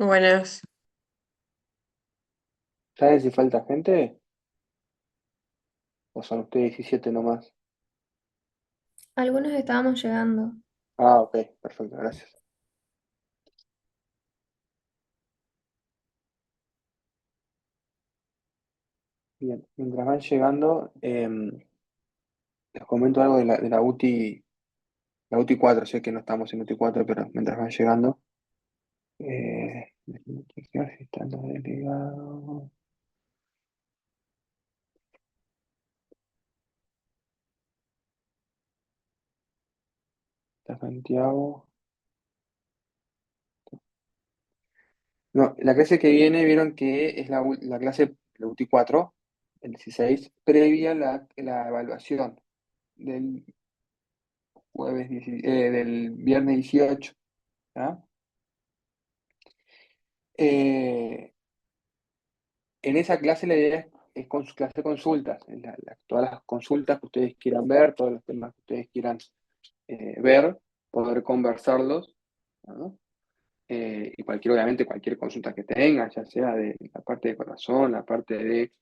Buenas. ¿Sabes si falta gente? ¿O son ustedes 17 nomás? Algunos estábamos llegando. Ah, ok, perfecto, gracias. Bien, mientras van llegando, les comento algo de la UTI, la UTI 4. Sé que no estamos en UTI 4, pero mientras van llegando, déjenme chequear si están los delegados. Está Santiago. No, la clase que viene, vieron que es la clase, la UTI 4, el 16, previa a la evaluación del del viernes 18. ¿Ah? Eh, en esa clase la idea es con su clase de consultas, todas las consultas que ustedes quieran ver, todos los temas que ustedes quieran ver, poder conversarlos, ¿no? Y obviamente cualquier consulta que tengan, ya sea de la parte de corazón, la parte de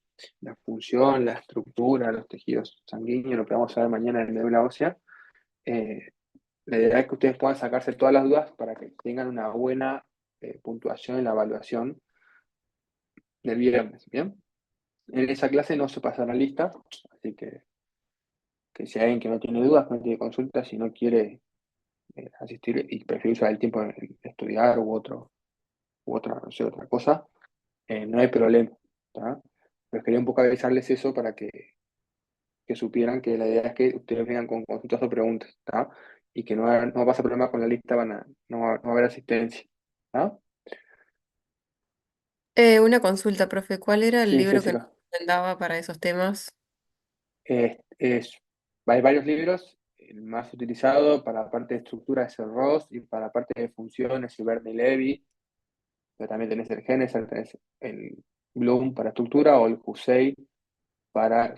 la función, la estructura, los tejidos sanguíneos, lo que vamos a ver mañana en médula ósea. eh, la idea es que ustedes puedan sacarse todas las dudas para que tengan una buena puntuación en la evaluación del viernes, ¿bien? En esa clase no se pasa la lista, así que si hay alguien que no tiene dudas, no tiene consultas, si no quiere asistir y prefiere usar el tiempo en estudiar u otra, no sé, otra cosa, no hay problema. ¿Tá? Pero quería un poco avisarles eso para que supieran que la idea es que ustedes vengan con consultas o preguntas, ¿tá? Y que no pasa problema con la lista, no va a haber asistencia. ¿Tá? Una consulta, profe. ¿Cuál era el Sí, libro que nos Jessica. recomendaba para esos temas? Es, hay varios libros. El más utilizado para la parte de estructura es el Ross y para la parte de funciones y Bernie Levy. Pero también tenés el Genesis, tenés el Bloom para estructura o el Husey para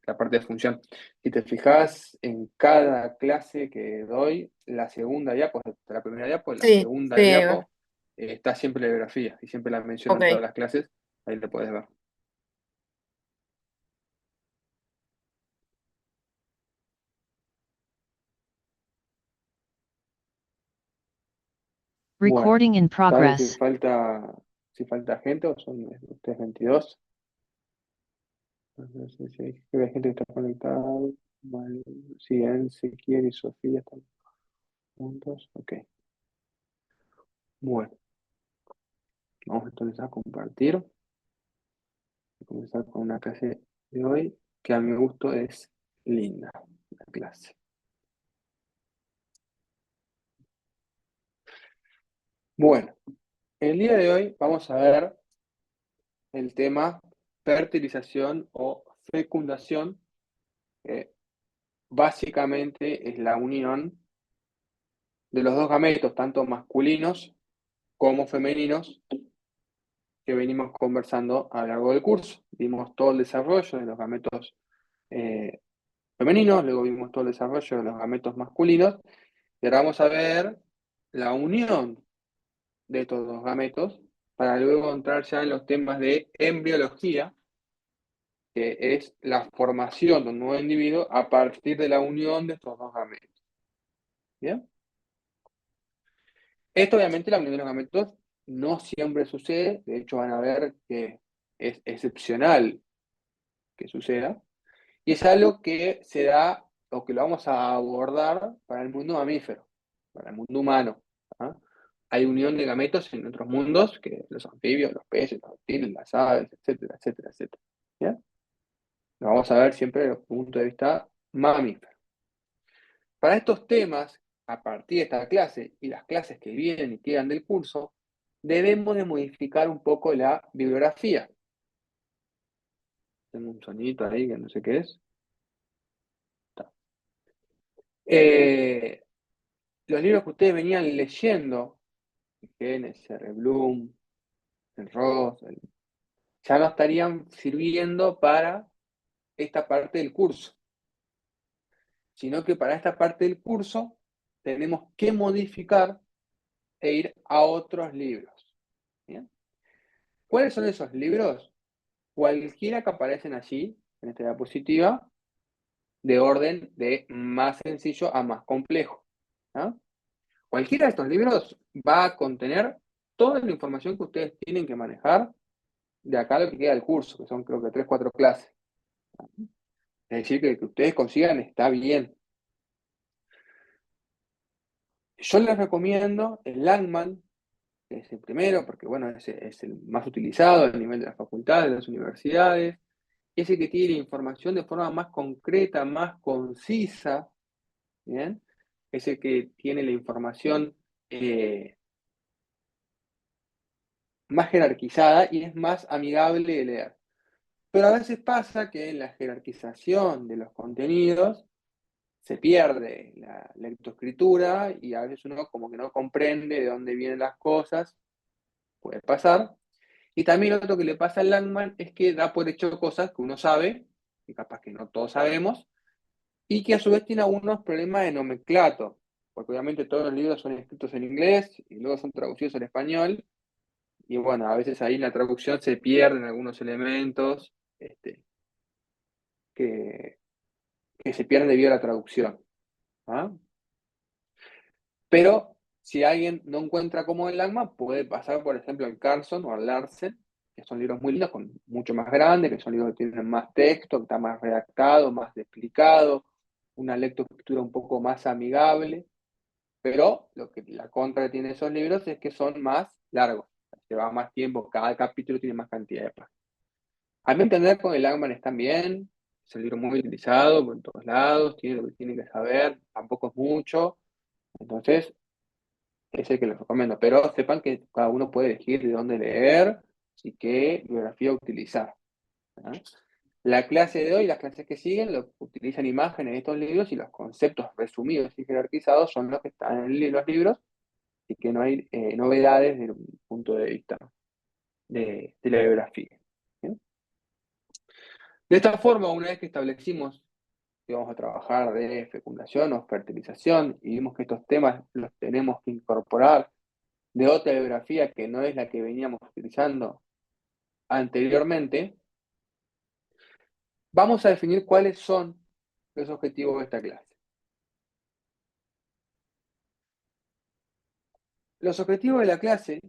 la parte de función. Si te fijas en cada clase que doy, la segunda diapo, la primera diapo, la Sí, segunda sí, ahí va. diapo, está siempre la bibliografía y siempre la menciono en todas Ok. las clases. Ahí le puedes ver. Bueno, Recording in ¿saben progress. si falta gente o son ustedes 22? No sé si hay gente que está conectada. Vale. Sí, Ezequiel y Sofía están juntos. Ok. Bueno, vamos entonces a compartir. Voy a comenzar con una clase de hoy que a mi gusto es linda, la clase. Bueno, el día de hoy vamos a ver el tema fertilización o fecundación, que básicamente es la unión de los dos gametos, tanto masculinos como femeninos, que venimos conversando a lo largo del curso. Vimos todo el desarrollo de los gametos eh, femeninos, luego vimos todo el desarrollo de los gametos masculinos, y ahora vamos a ver la unión de estos dos gametos para luego entrar ya en los temas de embriología, que es la formación de un nuevo individuo a partir de la unión de estos dos gametos. ¿Bien? Esto obviamente la unión de los gametos no siempre sucede, de hecho van a ver que es excepcional que suceda, y es algo que se da o que lo vamos a abordar para el mundo mamífero, para el mundo humano. ¿Ah? Hay unión de gametos en otros mundos, que los anfibios, los peces, los reptiles, las aves, etcétera, etcétera, etcétera. ¿Bien? Lo vamos a ver siempre desde el punto de vista mamífero. Para estos temas, a partir de esta clase y las clases que vienen y quedan del curso, debemos de modificar un poco la bibliografía. Tengo un sonidito ahí que no sé qué es. Eh, los libros que ustedes venían leyendo, Genesis, R. Bloom, el Ross, ya no estarían sirviendo para esta parte del curso, sino que para esta parte del curso tenemos que modificar e ir a otros libros. ¿Bien? ¿Cuáles son esos libros? Cualquiera que aparecen allí, en esta diapositiva, de orden de más sencillo a más complejo. ¿Ah? Cualquiera de estos libros va a contener toda la información que ustedes tienen que manejar de acá a lo que queda del curso, que son creo que 3, 4 clases. Es decir, que el que ustedes consigan está bien. Yo les recomiendo el Langman, que es el primero, porque bueno, es el más utilizado a nivel de las facultades, de las universidades. Ese que tiene información de forma más concreta, más concisa, ¿bien? Ese que tiene la información más jerarquizada y es más amigable de leer. Pero a veces pasa que en la jerarquización de los contenidos se pierde la lectoescritura y a veces uno como que no comprende de dónde vienen las cosas, puede pasar. Y también lo otro que le pasa al Langman es que da por hecho cosas que uno sabe, y capaz que no todos sabemos, y que a su vez tiene algunos problemas de nomenclato, porque obviamente todos los libros son escritos en inglés y luego son traducidos al español, y bueno, a veces ahí en la traducción se pierden algunos elementos que, que se pierden debido a la traducción. ¿Ah? Pero si alguien no encuentra cómo el alma, puede pasar, por ejemplo, al Carson o al Larsen, que son libros muy lindos, mucho más grandes, que son libros que tienen más texto, que está más redactado, más explicado, una lectoescritura un poco más amigable. Pero la contra que tiene esos libros es que son más largos, lleva más tiempo, cada capítulo tiene más cantidad de páginas. A mi entender, con el Langman están bien, es un libro muy utilizado por todos lados, tiene lo que tiene que saber, tampoco es mucho, entonces es el que les recomiendo, pero sepan que cada uno puede elegir de dónde leer y qué bibliografía utilizar. ¿Ah? La clase de hoy, las clases que siguen, utilizan imágenes de estos libros y los conceptos resumidos y jerarquizados son los que están en los libros y que no hay novedades desde un punto de vista de la bibliografía. ¿Bien? De esta forma, una vez que establecimos que vamos a trabajar de fecundación o fertilización y vimos que estos temas los tenemos que incorporar de otra bibliografía que no es la que veníamos utilizando anteriormente, vamos a definir cuáles son los objetivos de esta clase. Los objetivos de la clase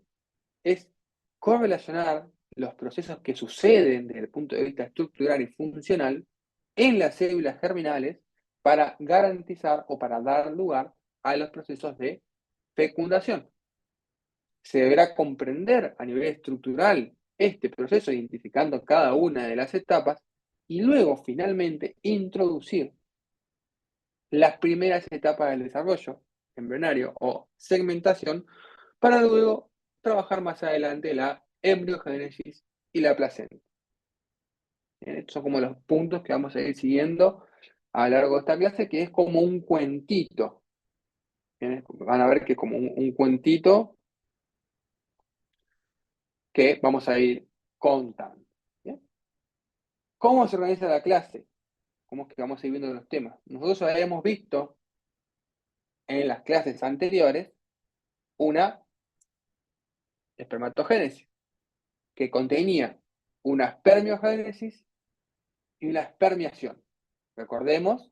es correlacionar los procesos que suceden desde el punto de vista estructural y funcional en las células germinales para garantizar o para dar lugar a los procesos de fecundación. Se deberá comprender a nivel estructural este proceso, identificando cada una de las etapas, y luego finalmente introducir las primeras etapas del desarrollo embrionario o segmentación, para luego trabajar más adelante la embriogénesis y la placenta. Estos son como los puntos que vamos a ir siguiendo a lo largo de esta clase, que es como un cuentito. Van a ver que es como un cuentito que vamos a ir contando. ¿Bien? ¿Cómo se organiza la clase? ¿Cómo es que vamos a ir viendo los temas? Nosotros habíamos visto en las clases anteriores una espermatogénesis que contenía una espermiogénesis y una espermiación. Recordemos,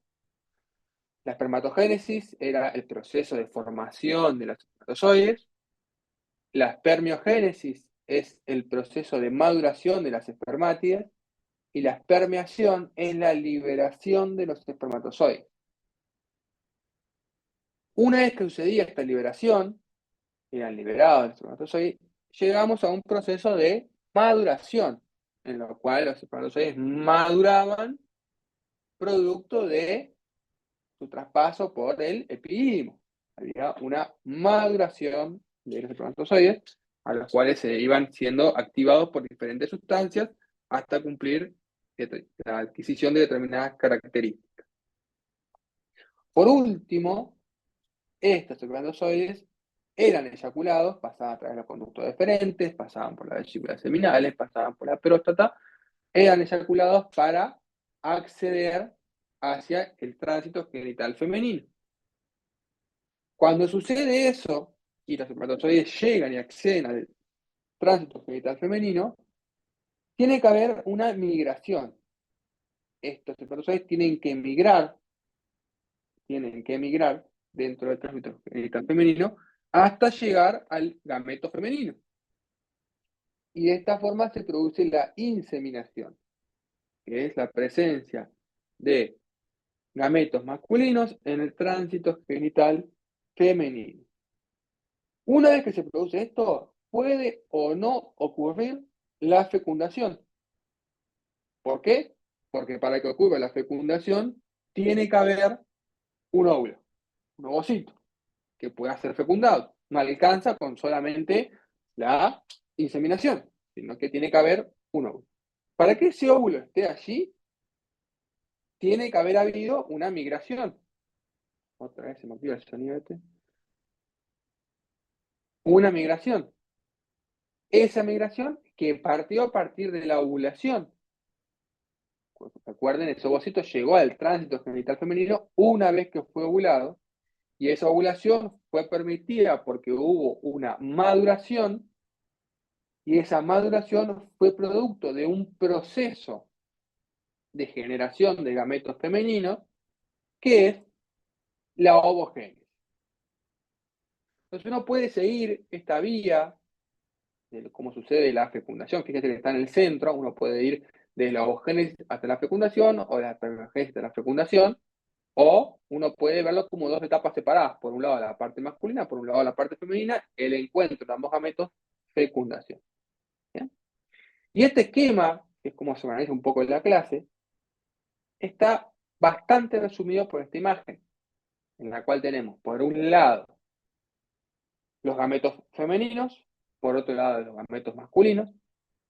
la espermatogénesis era el proceso de formación de los espermatozoides, la espermiogénesis es el proceso de maduración de las espermátidas y la espermiación es la liberación de los espermatozoides. Una vez que sucedía esta liberación, eran liberados los espermatozoides, llegamos a un proceso de maduración, en lo cual los espermatozoides maduraban producto de su traspaso por el epididimo. Había una maduración de los espermatozoides, a los cuales se iban siendo activados por diferentes sustancias hasta cumplir la adquisición de determinadas características. Por último, estos espermatozoides eran eyaculados, pasaban a través de los conductos deferentes, pasaban por las vesículas seminales, pasaban por la próstata, eran eyaculados para acceder hacia el tránsito genital femenino. Cuando sucede eso, y los espermatozoides llegan y acceden tránsito genital femenino, tiene que haber una migración. Estos espermatozoides tienen que migrar dentro del tránsito genital femenino hasta llegar al gameto femenino. Y de esta forma se produce la inseminación, que es la presencia de gametos masculinos en el tránsito genital femenino. Una vez que se produce esto, puede o no ocurrir la fecundación. ¿Por qué? Porque para que ocurra la fecundación, tiene que haber un óvulo, un ovocito, que pueda ser fecundado. No alcanza con solamente la inseminación, sino que tiene que haber un óvulo. Para que ese óvulo esté allí, tiene que haber habido una migración. Otra vez se me olvidó el sonido este. Una migración. Esa migración que partió a partir de la ovulación. Recuerden, ese ovocito llegó al tránsito genital femenino una vez que fue ovulado, y esa ovulación fue permitida porque hubo una maduración, y esa maduración fue producto de un proceso de generación de gametos femeninos, que es la ovogénesis. Entonces uno puede seguir esta vía de cómo sucede la fecundación. Fíjate que está en el centro, uno puede ir desde la ovogénesis hasta la fecundación, o de la espermogénesis hasta la fecundación, o uno puede verlo como dos etapas separadas. Por un lado la parte masculina, por un lado la parte femenina, el encuentro de ambos gametos, fecundación. ¿Bien? Y este esquema, que es como se organiza un poco en la clase, está bastante resumido por esta imagen, en la cual tenemos, por un lado, los gametos femeninos, por otro lado, los gametos masculinos,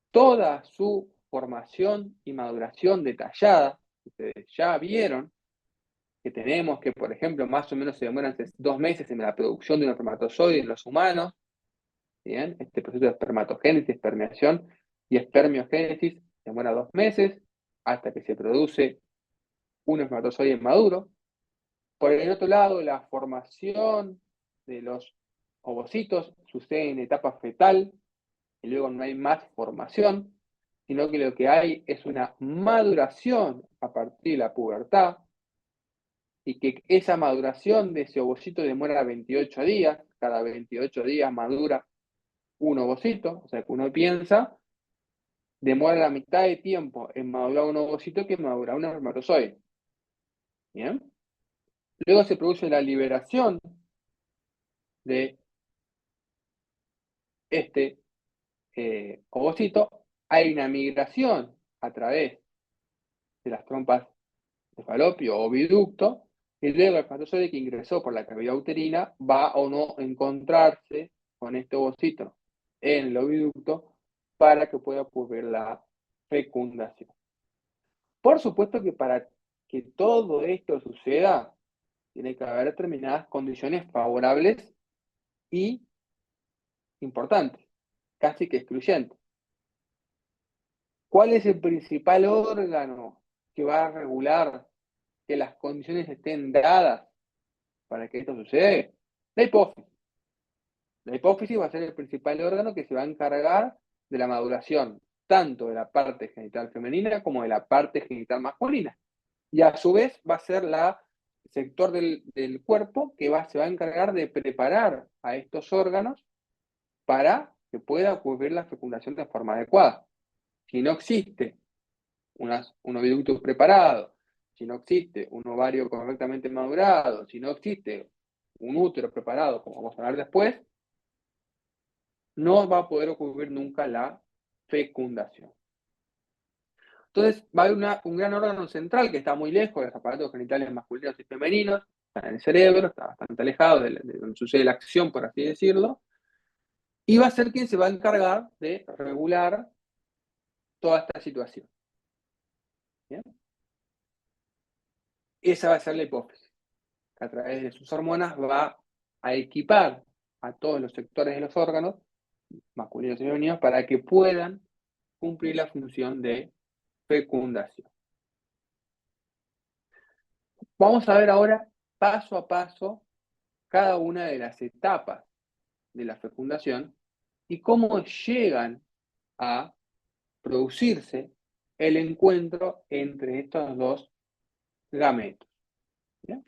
toda su formación y maduración detallada. Ustedes ya vieron que tenemos que, por ejemplo, más o menos se demoran 2 meses en la producción de un espermatozoide en los humanos. ¿Bien? Este proceso de espermatogénesis, espermiación y espermiogénesis demora 2 meses hasta que se produce un espermatozoide maduro. Por el otro lado, la formación de los ovocitos sucede en etapa fetal y luego no hay más formación, sino que lo que hay es una maduración a partir de la pubertad, y que esa maduración de ese ovocito demora 28 días, cada 28 días madura un ovocito, o sea que uno piensa, demora la mitad de tiempo en madurar un ovocito que madurar un espermatozoide. ¿Bien? Luego se produce la liberación de este ovocito, hay una migración a través de las trompas de falopio o oviducto, y luego el espermatozoide que ingresó por la cavidad uterina va o no a encontrarse con este ovocito en el oviducto para que pueda ocurrir la fecundación. Por supuesto que para que todo esto suceda, tiene que haber determinadas condiciones favorables y importantes, casi que excluyentes. ¿Cuál es el principal órgano que va a regular que las condiciones estén dadas para que esto suceda? La hipófisis. La hipófisis va a ser el principal órgano que se va a encargar de la maduración, tanto de la parte genital femenina como de la parte genital masculina. Y a su vez va a ser el sector del cuerpo que se va a encargar de preparar a estos órganos para que pueda ocurrir la fecundación de forma adecuada. Si no existe un oviducto preparado, si no existe un ovario correctamente madurado, si no existe un útero preparado, como vamos a hablar después, no va a poder ocurrir nunca la fecundación. Entonces va a haber un gran órgano central que está muy lejos de los aparatos genitales masculinos y femeninos, está en el cerebro, está bastante alejado de donde sucede la acción, por así decirlo, y va a ser quien se va a encargar de regular toda esta situación. ¿Bien? Esa va a ser la hipófisis, que a través de sus hormonas va a equipar a todos los sectores de los órganos, masculinos y femeninos, para que puedan cumplir la función de fecundación. Vamos a ver ahora, paso a paso, cada una de las etapas de la fecundación y cómo llegan a producirse el encuentro entre estos dos gametos. ¿Bien?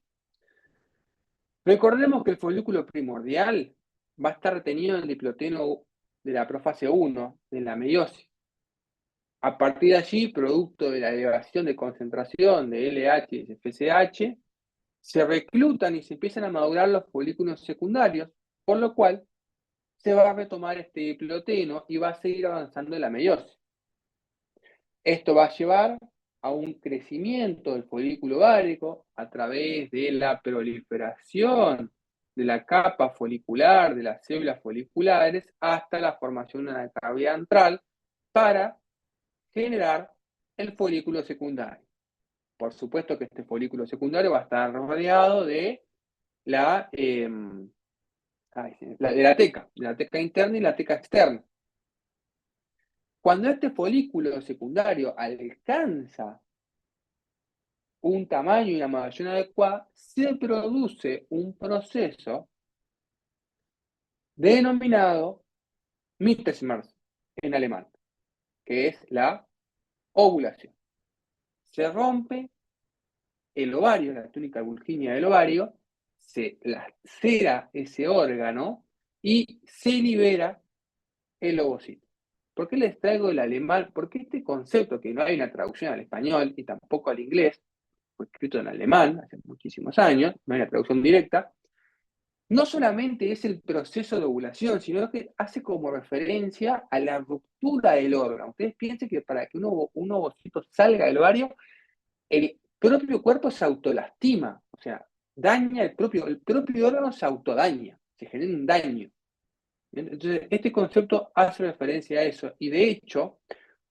Recordemos que el folículo primordial va a estar retenido en el diploteno de la profase 1 de la meiosis. A partir de allí, producto de la elevación de concentración de LH y FSH, se reclutan y se empiezan a madurar los folículos secundarios, por lo cual se va a retomar este diploteno y va a seguir avanzando en la meiosis. Esto va a llevar a un crecimiento del folículo ovárico a través de la proliferación de la capa folicular, de las células foliculares, hasta la formación de una cavidad antral para generar el folículo secundario. Por supuesto que este folículo secundario va a estar rodeado de la de la teca interna y la teca externa. Cuando este folículo secundario alcanza un tamaño y una maduración adecuada, se produce un proceso denominado Mittelschmerz en alemán, que es la ovulación. Se rompe el ovario, la túnica vulquínea del ovario, se lacera ese órgano y se libera el ovocito. ¿Por qué les traigo el alemán? Porque este concepto, que no hay una traducción al español y tampoco al inglés, fue escrito en alemán hace muchísimos años, no hay una traducción directa, no solamente es el proceso de ovulación, sino que hace como referencia a la ruptura del órgano. Ustedes piensen que para que un ovocito salga del ovario, el propio cuerpo se autolastima, o sea, daña el propio órgano, se autodaña, se genera un daño. Entonces, este concepto hace referencia a eso, y de hecho,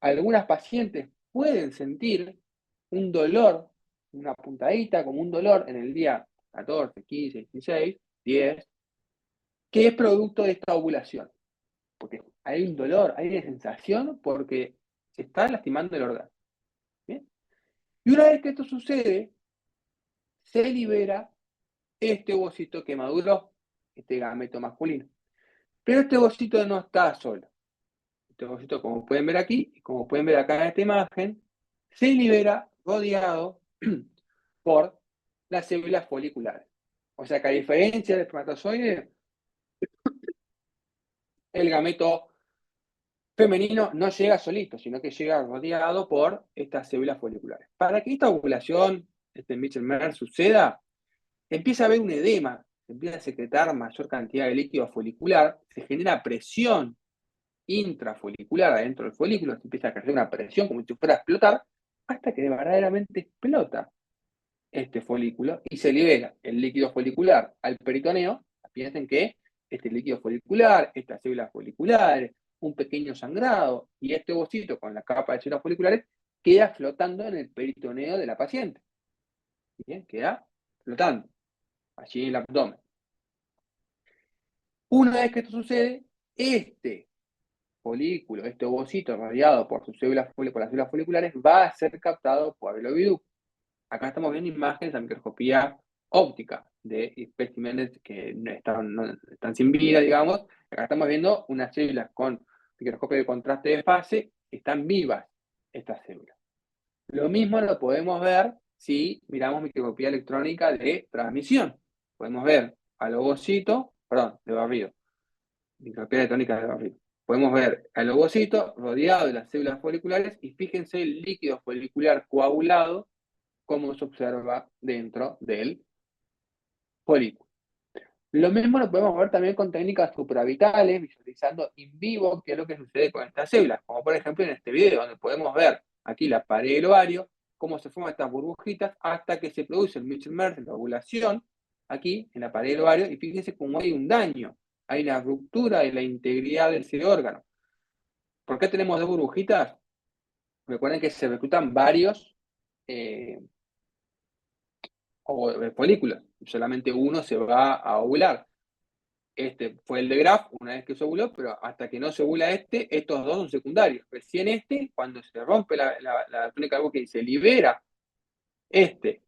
algunas pacientes pueden sentir un dolor, una puntadita, como un dolor en el día 14, 15, 16, 10, que es producto de esta ovulación. Porque hay un dolor, hay una sensación porque se está lastimando el órgano. ¿Bien? Y una vez que esto sucede, se libera este ovocito que maduró, este gameto masculino. Pero este ovocito no está solo. Este ovocito, como pueden ver aquí, y como pueden ver acá en esta imagen, se libera rodeado por las células foliculares. O sea que a diferencia del espermatozoide, el gameto femenino no llega solito, sino que llega rodeado por estas células foliculares. Para que esta ovulación, este Mitchell-Merz, suceda, empieza a haber un edema, se empieza a secretar mayor cantidad de líquido folicular, se genera presión intrafolicular adentro del folículo, se empieza a crecer una presión como si fuera a explotar, hasta que verdaderamente explota este folículo y se libera el líquido folicular al peritoneo. Piensen que este líquido folicular, estas células foliculares, un pequeño sangrado y este ovocito con la capa de células foliculares queda flotando en el peritoneo de la paciente. ¿Bien? Queda flotando allí en el abdomen. Una vez que esto sucede, este folículo, este ovocito rodeado por sus células, por las células foliculares, va a ser captado por el oviducto. Acá estamos viendo imágenes a microscopía óptica de especímenes que no están sin vida, digamos. Acá estamos viendo unas células con microscopio de contraste de fase, están vivas estas células. Lo mismo lo podemos ver si miramos microscopía electrónica de transmisión. Podemos ver al ovocito, perdón, de barrido, microscopía electrónica de barrido. Podemos ver al ovocito rodeado de las células foliculares y fíjense el líquido folicular coagulado como se observa dentro del folículo. Lo mismo lo podemos ver también con técnicas supravitales, visualizando in vivo qué es lo que sucede con estas células, como por ejemplo en este video, donde podemos ver aquí la pared del ovario, cómo se forman estas burbujitas hasta que se produce el Mitchell-Merz, la ovulación, aquí en la pared del ovario, y fíjense cómo hay un daño, hay una ruptura de la integridad de ese órgano. ¿Por qué tenemos dos burbujitas? Recuerden que se reclutan varios folículos, solamente uno se va a ovular. Este fue el de Graf, una vez que se ovuló, pero hasta que no se ovula estos dos son secundarios. Recién cuando se rompe la túnica y se libera este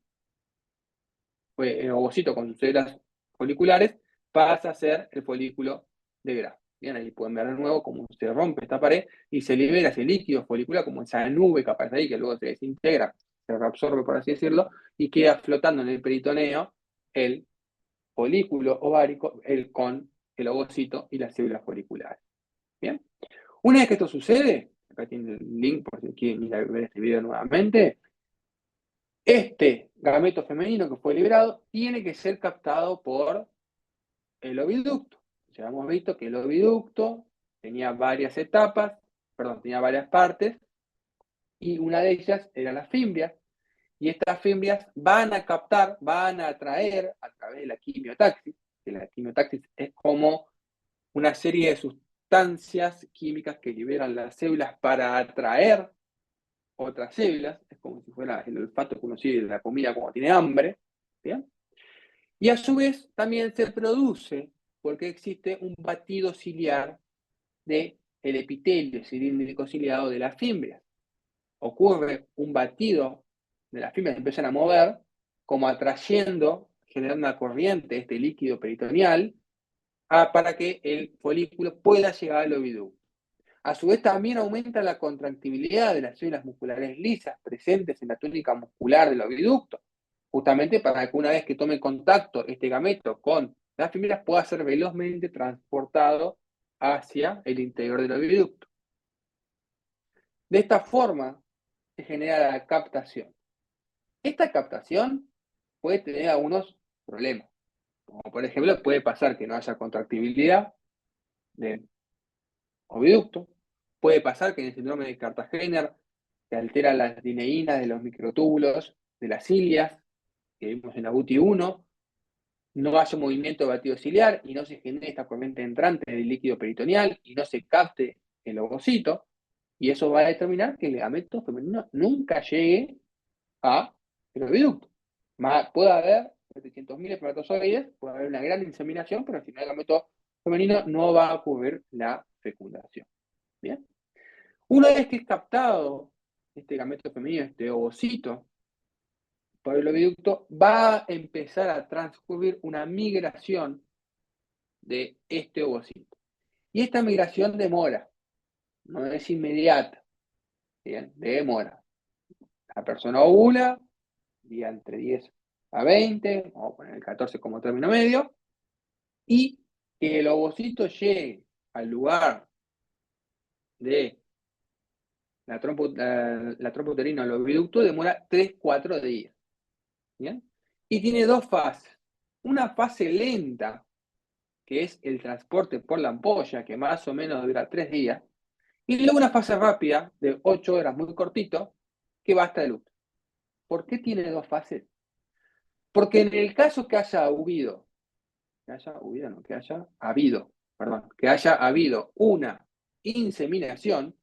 el ovocito con sus células foliculares, pasa a ser el folículo de Graf. Bien, ahí pueden ver de nuevo cómo se rompe esta pared y se libera ese líquido folicular, como esa nube que aparece ahí, que luego se desintegra, se reabsorbe, por así decirlo, y queda flotando en el peritoneo el folículo ovárico, con el ovocito y las células foliculares. Bien. Una vez que esto sucede, acá tiene el link por si quieren ir a ver este video nuevamente, este gameto femenino que fue liberado tiene que ser captado por el oviducto. Ya hemos visto que el oviducto tenía varias etapas, perdón, tenía varias partes, y una de ellas era las fimbrias, y estas fimbrias van a captar, van a atraer a través de la quimiotaxis, que la quimiotaxis es como una serie de sustancias químicas que liberan las células para atraer otras células, es como si fuera el olfato que uno sigue de la comida cuando tiene hambre, ¿bien? Y a su vez también se produce porque existe un batido ciliar del epitelio cilíndrico ciliado de las fimbrias. Ocurre un batido de las fibras, empiezan a mover, como atrayendo, generando una corriente, este líquido peritoneal, para que el folículo pueda llegar al oviducto. A su vez también aumenta la contractibilidad de las células musculares lisas presentes en la túnica muscular del oviducto, justamente para que una vez que tome contacto este gameto con las fibras pueda ser velozmente transportado hacia el interior del oviducto. De esta forma se genera la captación. Esta captación puede tener algunos problemas, como por ejemplo puede pasar que no haya contractibilidad del oviducto, puede pasar que en el síndrome de Cartagena se alteran las dineínas de los microtúbulos de las cilias, que vimos en la UTI1, no haya movimiento de batido ciliar y no se genere esta corriente entrante del líquido peritoneal y no se capte el ovocito, y eso va a determinar que el gameto femenino nunca llegue a el oviducto. Puede haber 700.000 espermatozoides, puede haber una gran inseminación, pero si no hay gameto femenino no va a ocurrir la fecundación. ¿Bien? Una vez que es captado este gameto femenino, este ovocito, por el oviducto, va a empezar a transcurrir una migración de este ovocito. Y esta migración demora, no es inmediata, ¿bien? Demora. La persona ovula, día entre 10 a 20, vamos a poner el 14 como término medio, y que el ovocito llegue al lugar de la trompa uterina al oviducto demora 3-4 días. ¿Bien? Y tiene dos fases. Una fase lenta, que es el transporte por la ampolla, que más o menos dura 3 días, y luego una fase rápida de 8 horas, muy cortito, que va hasta el útero. ¿Por qué tiene dos fases? Porque en el caso que haya habido, que haya habido una inseminación,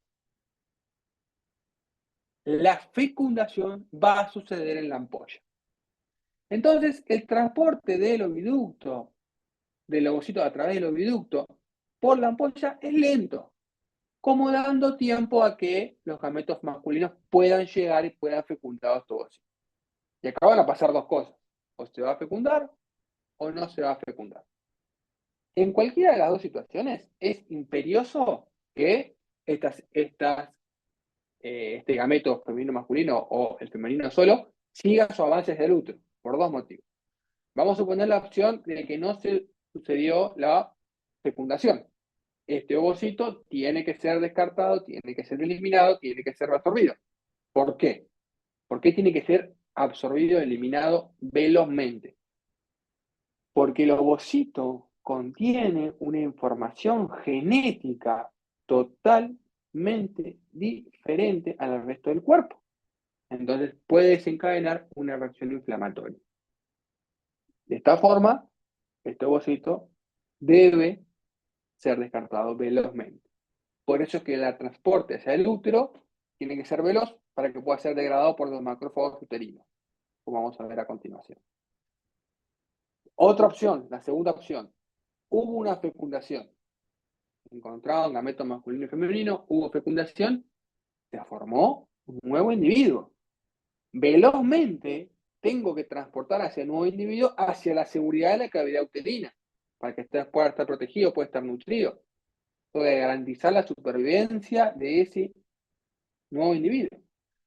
la fecundación va a suceder en la ampolla. Entonces, el transporte del oviducto, del ovocito a través del oviducto, por la ampolla es lento, como dando tiempo a que los gametos masculinos puedan llegar y puedan fecundar estos ovocitos. Y acá van a pasar dos cosas, o se va a fecundar o no se va a fecundar. En cualquiera de las dos situaciones es imperioso que este gameto femenino masculino o el femenino solo siga su avance hacia el útero, por dos motivos. Vamos a suponer la opción de que no se sucedió la fecundación. Este ovocito tiene que ser descartado, tiene que ser eliminado, tiene que ser absorbido. ¿Por qué? ¿Por qué tiene que ser absorbido, eliminado velozmente? Porque el ovocito contiene una información genética totalmente diferente al resto del cuerpo. Entonces puede desencadenar una reacción inflamatoria. De esta forma, este ovocito debe ser descartado velozmente. Por eso es que el transporte hacia el útero tiene que ser veloz para que pueda ser degradado por los macrófagos uterinos, como vamos a ver a continuación. Otra opción, la segunda opción, hubo una fecundación. Encontraron gametos masculino y femenino, hubo fecundación, se formó un nuevo individuo. Velozmente tengo que transportar a ese nuevo individuo hacia la seguridad de la cavidad uterina, para que pueda estar protegido, pueda estar nutrido. tengo que garantizar la supervivencia de ese nuevo individuo.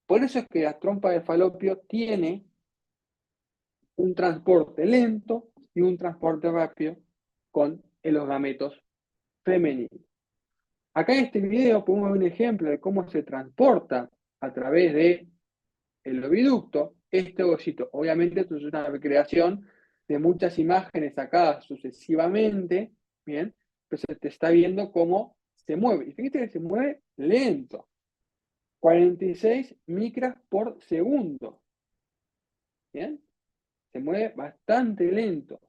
Por eso es que la trompa de falopio tiene un transporte lento y un transporte rápido con los gametos femeninos. Acá en este video podemos ver un ejemplo de cómo se transporta a través de el oviducto este ovocito. Obviamente esto es una recreación de muchas imágenes sacadas sucesivamente, ¿bien? Pero se te está viendo cómo se mueve. Y fíjate que se mueve lento. 46 micras por segundo. ¿Bien? Se mueve bastante lento.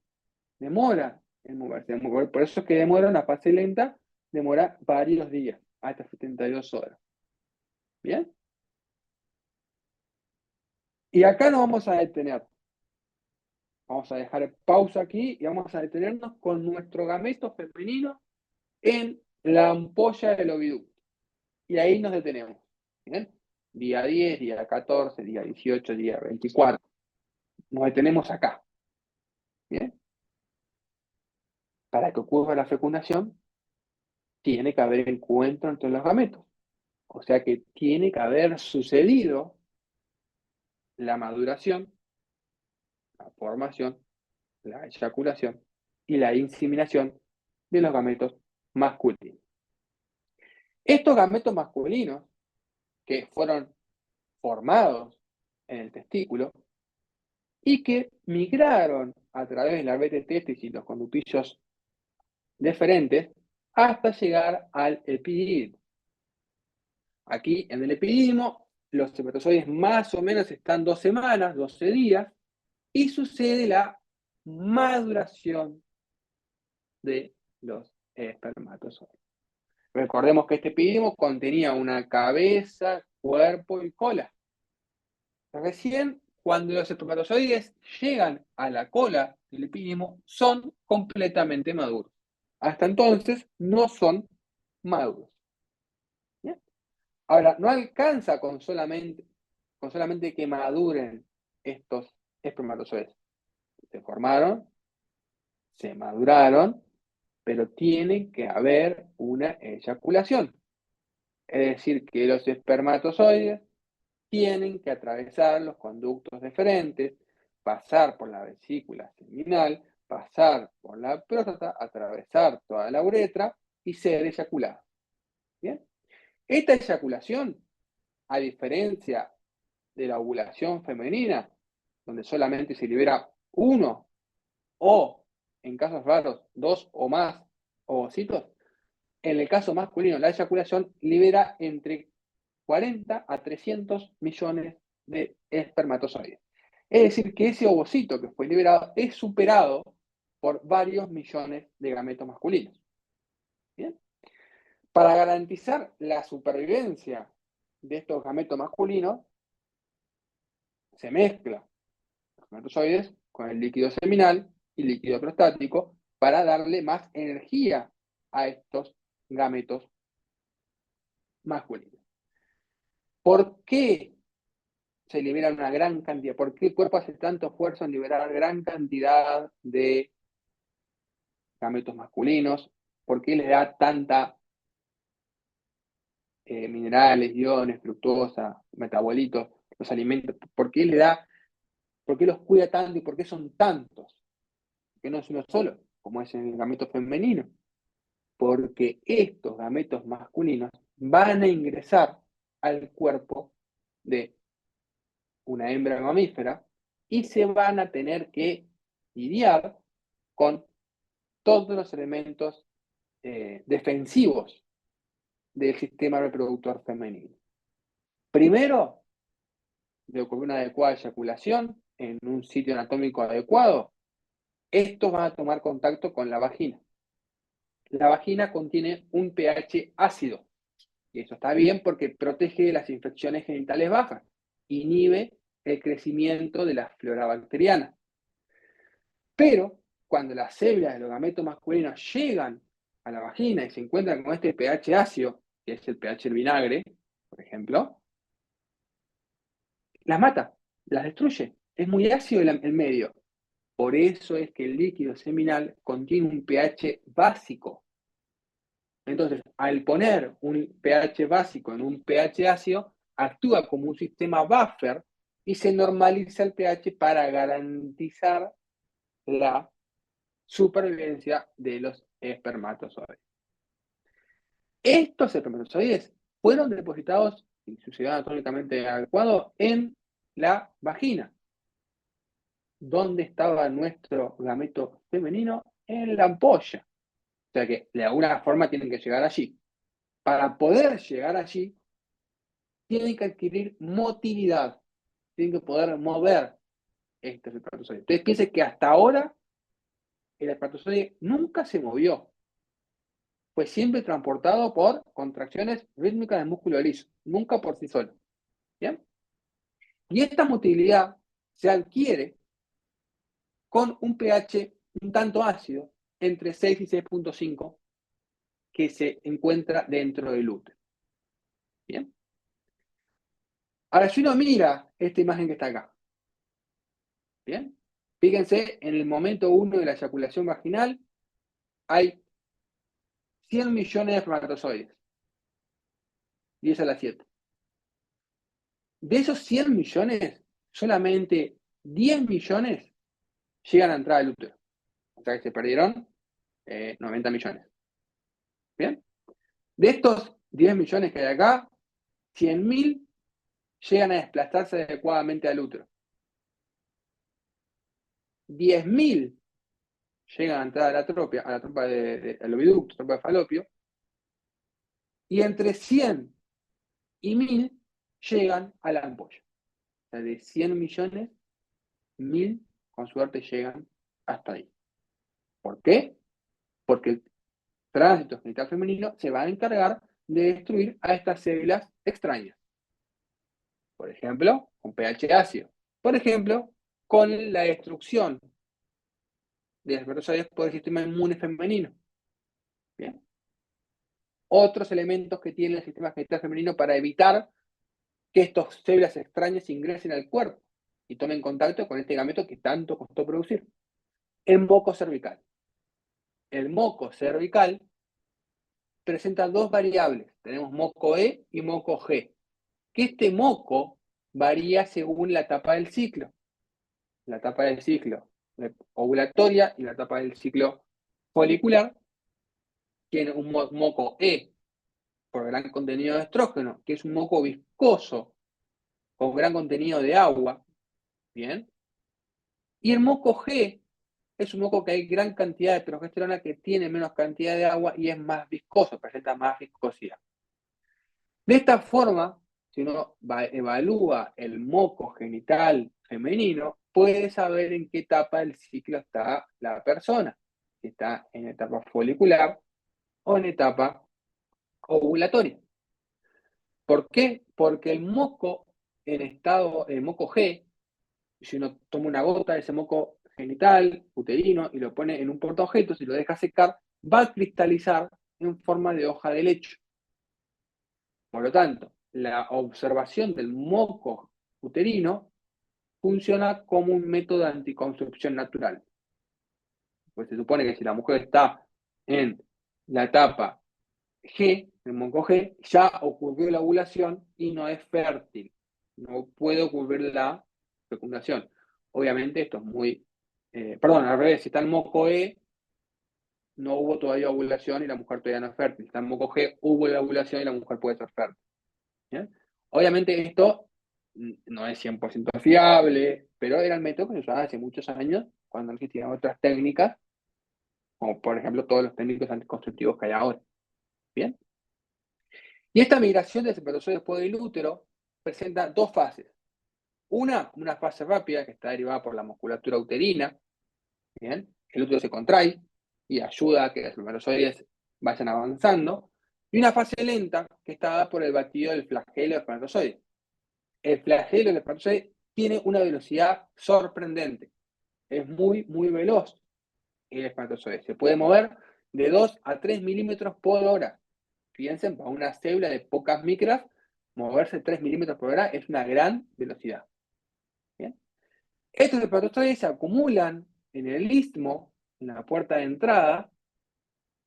Demora en moverse. Por eso es que demora una fase lenta, demora varios días, hasta 72 horas. ¿Bien? Y acá nos vamos a detener. Vamos a dejar pausa aquí y vamos a detenernos con nuestro gameto femenino en la ampolla del oviducto. Y ahí nos detenemos. ¿Bien? Día 10, día 14, día 18, día 24. Nos detenemos acá. ¿Bien? Para que ocurra la fecundación, tiene que haber encuentro entre los gametos. O sea que tiene que haber sucedido la maduración, la formación, la eyaculación y la inseminación de los gametos masculinos. Estos gametos masculinos que fueron formados en el testículo y que migraron a través de la BTT y los conductillos deferentes hasta llegar al epidídimo. Aquí en el epidídimo, los espermatozoides más o menos están 2 semanas, 12 días, y sucede la maduración de los espermatozoides. Recordemos que este epidídimo contenía una cabeza, cuerpo y cola. Recién, cuando los espermatozoides llegan a la cola del epidídimo, son completamente maduros. Hasta entonces no son maduros. ¿Bien? Ahora, no alcanza con solamente que maduren estos espermatozoides. Se formaron, se maduraron, pero tiene que haber una eyaculación. Es decir, que los espermatozoides tienen que atravesar los conductos deferentes, pasar por la vesícula seminal, pasar por la próstata, atravesar toda la uretra y ser eyaculados. ¿Bien? Esta eyaculación, a diferencia de la ovulación femenina, donde solamente se libera uno o, en casos raros, 2 o más ovocitos, en el caso masculino, la eyaculación libera entre 40 a 300 millones de espermatozoides. Es decir, que ese ovocito que fue liberado es superado por varios millones de gametos masculinos. ¿Bien? Para garantizar la supervivencia de estos gametos masculinos, se mezcla los espermatozoides con el líquido seminal y líquido prostático para darle más energía a estos gametos masculinos. ¿Por qué se libera una gran cantidad? ¿Por qué el cuerpo hace tanto esfuerzo en liberar gran cantidad de gametos masculinos? ¿Por qué les da tanta minerales, iones, fructosa, metabolitos, los alimentos? ¿Por qué los cuida tanto y por qué son tantos? Que no es uno solo, como es en el gameto femenino. Porque estos gametos masculinos van a ingresar al cuerpo de una hembra mamífera y se van a tener que lidiar con todos los elementos defensivos del sistema reproductor femenino. Primero, de ocurrir una adecuada eyaculación en un sitio anatómico adecuado, estos van a tomar contacto con la vagina. La vagina contiene un pH ácido, y eso está bien porque protege de las infecciones genitales bajas, inhibe el crecimiento de la flora bacteriana. Pero cuando las células de los gametos masculinos llegan a la vagina y se encuentran con este pH ácido, que es el pH del vinagre, por ejemplo, las mata, las destruye. Es muy ácido el medio. Por eso es que el líquido seminal contiene un pH básico. Entonces, al poner un pH básico en un pH ácido, actúa como un sistema buffer y se normaliza el pH para garantizar la supervivencia de los espermatozoides. Estos espermatozoides fueron depositados, y sucedió anatómicamente adecuado, en la vagina. ¿Dónde estaba nuestro gameto femenino? En la ampolla. O sea que de alguna forma tienen que llegar allí. Para poder llegar allí, tienen que adquirir motilidad, tienen que poder mover estos espermatozoides. Entonces piensen que hasta ahora el espermatozoide nunca se movió, fue siempre transportado por contracciones rítmicas del músculo liso, nunca por sí solo. ¿Bien? Y esta motilidad se adquiere con un pH un tanto ácido, entre 6 y 6.5, que se encuentra dentro del útero. ¿Bien? Ahora, si uno mira esta imagen que está acá, ¿bien? Fíjense, en el momento 1 de la eyaculación vaginal hay 100 millones de espermatozoides, 10 a la 7. De esos 100 millones, solamente 10 millones llegan a entrar al útero. O sea que se perdieron 90 millones. ¿Bien? De estos 10 millones que hay acá, 100.000 llegan a desplazarse adecuadamente al útero. 10.000 llegan a entrar a la tropa al oviducto, tropa de falopio, y entre 100 y 1.000 llegan a la ampolla. O sea, de 100 millones, 1.000 con suerte llegan hasta ahí. ¿Por qué? Porque el tránsito genital femenino se va a encargar de destruir a estas células extrañas. Por ejemplo, con pH ácido. Por ejemplo, con la destrucción de espermatozoides por el sistema inmune femenino. Bien. Otros elementos que tiene el sistema genital femenino para evitar que estas células extrañas ingresen al cuerpo y tomen contacto con este gameto que tanto costó producir. El moco cervical. El moco cervical presenta dos variables. Tenemos moco E y moco G. Que este moco varía según la etapa del ciclo. La etapa del ciclo ovulatoria y la etapa del ciclo folicular. Tiene un moco E por gran contenido de estrógeno, que es un moco viscoso con gran contenido de agua. Bien. Y el moco G es un moco que hay gran cantidad de progesterona que tiene menos cantidad de agua y es más viscoso, presenta más viscosidad. De esta forma, si uno evalúa el moco genital femenino, puede saber en qué etapa del ciclo está la persona. Si está en etapa folicular o en etapa ovulatoria. ¿Por qué? Porque el moco el moco G, si uno toma una gota de ese moco genital, uterino, y lo pone en un portaobjetos y lo deja secar, va a cristalizar en forma de hoja de lecho. Por lo tanto, la observación del moco uterino funciona como un método de anticoncepción natural. Pues se supone que si la mujer está en la etapa G, el moco G, ya ocurrió la ovulación y no es fértil. No puede ocurrir la fecundación. Obviamente esto es muy... perdón, al revés, si está en moco E, no hubo todavía ovulación y la mujer todavía no es fértil. Si está en moco G, hubo la ovulación y la mujer puede ser fértil. ¿Bien? Obviamente esto no es 100% fiable, pero era el método que se usaba hace muchos años cuando no existían otras técnicas, como por ejemplo todos los técnicos anticonceptivos que hay ahora. ¿Bien? Y esta migración de espermatozoides después del útero presenta dos fases. Una fase rápida que está derivada por la musculatura uterina. ¿Bien? El útero se contrae y ayuda a que los espermatozoides vayan avanzando. Y una fase lenta que está dada por el batido del flagelo de espermatozoides. El flagelo del espermatozoide tiene una velocidad sorprendente. Es muy, muy veloz el espermatozoide. Se puede mover de 2 a 3 milímetros por hora. Fíjense, para una célula de pocas micras, moverse 3 milímetros por hora es una gran velocidad. ¿Bien? Estos espermatozoides se acumulan en el istmo, en la puerta de entrada,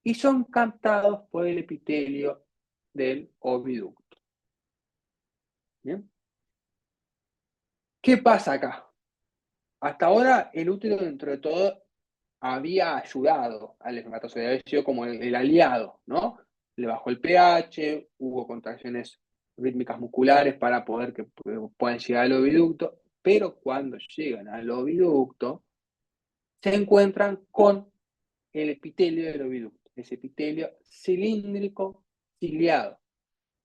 y son captados por el epitelio del oviducto. ¿Bien? ¿Qué pasa acá? Hasta ahora el útero, dentro de todo, había ayudado al espermatozoide, había sido como el aliado, ¿no? Le bajó el pH, hubo contracciones rítmicas musculares para poder que puedan llegar al oviducto, pero cuando llegan al oviducto, se encuentran con el epitelio del oviducto, ese epitelio cilíndrico ciliado.